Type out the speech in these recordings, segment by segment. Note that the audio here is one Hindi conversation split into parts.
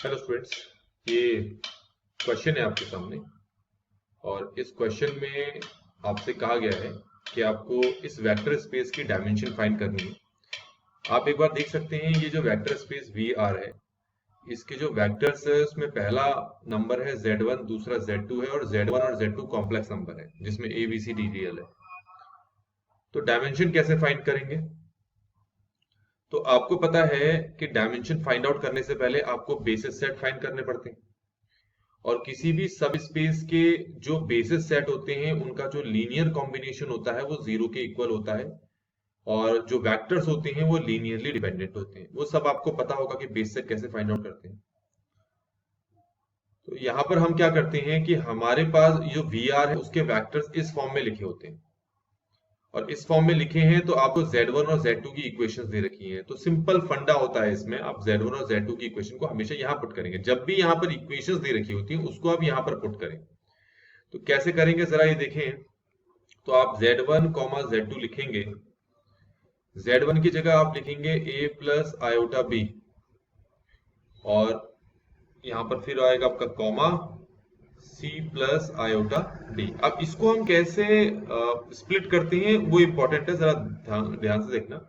हेलो स्टूडेंट्स, ये क्वेश्चन है आपके सामने और इस क्वेश्चन में आपसे कहा गया है कि आपको इस वेक्टर स्पेस की डायमेंशन फाइंड करनी है। आप एक बार देख सकते हैं ये जो वेक्टर स्पेस वी आर है, इसके जो वेक्टर्स है उसमें पहला नंबर है z1, दूसरा z2 है और z1 और z2 कॉम्प्लेक्स नंबर है जिसमें a b c d real है। तो डायमेंशन कैसे फाइंड करेंगे? तो आपको पता है कि डायमेंशन फाइंड आउट करने से पहले आपको बेसिस सेट फाइंड करने पड़ते हैं और किसी भी सब स्पेस के जो बेसिस सेट होते हैं उनका जो लीनियर कॉम्बिनेशन होता है वो जीरो के इक्वल होता है और जो वेक्टर्स होते हैं वो लीनियरली डिपेंडेंट होते हैं। वो सब आपको पता होगा कि बेस सेट कैसे फाइंड आउट करते हैं। तो यहां पर हम क्या करते हैं कि हमारे पास जो वी आर है उसके वेक्टर्स इस फॉर्म में लिखे होते हैं और इस फॉर्म में लिखे हैं तो आपको z1 और z2 की इक्वेशंस दे रखी हैं। तो सिंपल फंडा होता है इसमें, आप z1 और z2 की इक्वेशन को हमेशा यहां पुट करेंगे। जब भी यहां पर इक्वेशंस दे रखी होती हैं उसको आप यहां पर पुट करें। तो कैसे करेंगे जरा ये देखें। तो आप z1 z2 लिखेंगे। z1 की जगह आप लिखेंगे a प्लस आयोटा b और यहां पर फिर आएगा आपका comma c plus iota d। अब इसको हम कैसे स्प्लिट करते हैं वो इंपॉर्टेंट है, जरा ध्यान से देखना।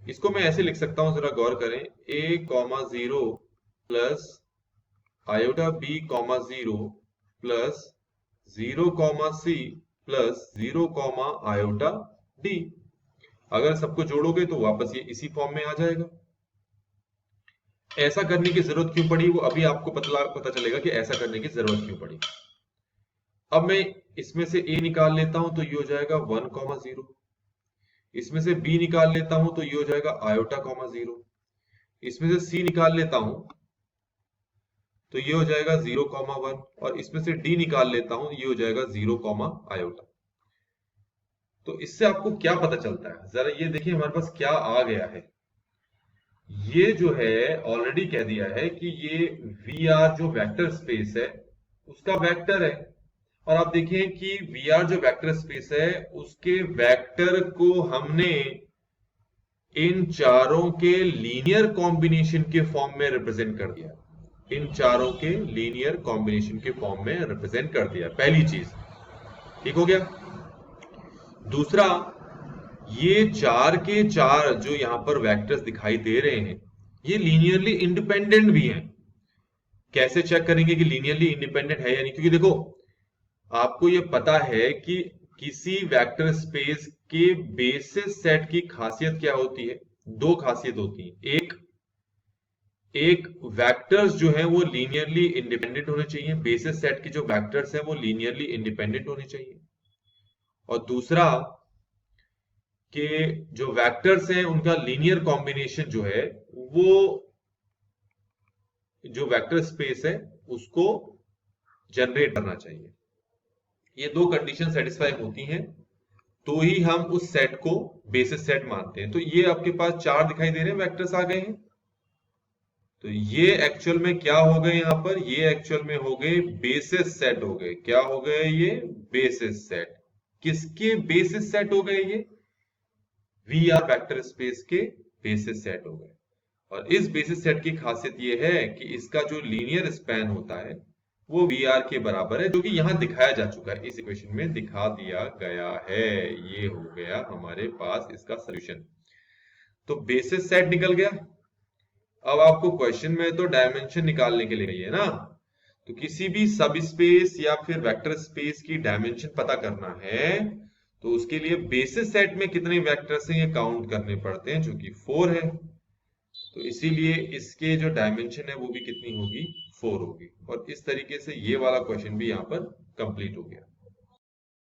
इसको मैं ऐसे लिख सकता हूं, जरा गौर करें। a comma zero plus iota b comma zero plus zero comma c plus zero comma iota d. अगर सबको जोड़ोगे तो वापस ये इसी फॉर्म में आ जाएगा। ऐसा करने की जरूरत क्यों पड़ी वो अभी आपको पता चलेगा कि ऐसा करने की जरूरत क्यों पड़ी। अब मैं इसमें से a निकाल लेता हूं तो ये हो जाएगा 1 कॉमा जीरो। इसमें से b निकाल लेता हूं तो ये हो जाएगा आयोटा कॉमा जीरो। इसमें से c निकाल लेता हूं तो ये हो जाएगा 0 कॉमा 1 और इसमें से d निकाल लेता हूं ये हो जाएगा 0 कॉमा आयोटा। तो इससे आपको क्या पता चलता है, जरा ये देखिए हमारे पास क्या आ गया है। ये जो है ऑलरेडी कह दिया है कि ये वी आर जो वेक्टर स्पेस है उसका वेक्टर है। और आप देखिए कि वी आर जो वेक्टर स्पेस है उसके वेक्टर को हमने इन चारों के लीनियर कॉम्बिनेशन के फॉर्म में रिप्रेजेंट कर दिया। इन चारों के लीनियर कॉम्बिनेशन के फॉर्म में रिप्रेजेंट कर दिया, पहली चीज। ठीक हो गया। दूसरा, ये चार के चार जो यहां पर वेक्टर्स दिखाई दे रहे हैं ये लीनियरली इंडिपेंडेंट भी हैं। कैसे चेक करेंगे कि लीनियरली इंडिपेंडेंट है या नहीं? क्योंकि देखो आपको ये पता है कि किसी वेक्टर स्पेस के बेसिस सेट की खासियत क्या होती है। दो खासियत होती है। एक वेक्टर्स जो है वो लीनियरली इंडिपेंडेंट होने चाहिए, बेसिस सेट के जो वेक्टर्स हैं वो लीनियरली इंडिपेंडेंट होने चाहिए। और दूसरा कि जो वेक्टर्स हैं उनका लीनियर कॉम्बिनेशन जो है वो जो वेक्टर स्पेस है उसको जनरेट करना चाहिए। ये दो कंडीशन सेटिस्फाई होती हैं तो ही हम उस सेट को बेसिस सेट मानते हैं। तो ये आपके पास चार दिखाई दे रहे हैं, वेक्टर्स आ गए हैं। तो ये एक्चुअल में क्या हो गए, यहां पर ये एक्चुअल में हो गए बेसिस सेट हो गए। क्या हो गए ये? Basis set. किसके बेसिस सेट हो गए? ये वी आर वेक्टर स्पेस के बेसिस सेट हो गए। और इस बेसिस सेट की खासियत यह है कि इसका जो लीनियर स्पैन होता है वो वी आर के बराबर है, जो कि यहां दिखाया जा चुका है, इस इक्वेशन में दिखा दिया गया है। ये हो गया हमारे पास इसका सॉल्यूशन। तो बेसिस सेट निकल गया। अब आपको क्वेश्चन में तो डायमेंशन निकालने के लिए है ना, तो किसी भी सब स्पेस या फिर वेक्टर स्पेस की डायमेंशन पता करना है तो उसके लिए बेसिस सेट में कितने वेक्टर्स हैं ये काउंट करने पड़ते हैं, जो कि 4 है। तो इसीलिए इसके जो डायमेंशन है वो भी कितनी होगी? 4 होगी। और इस तरीके से ये वाला क्वेश्चन भी यहां पर कंप्लीट हो गया।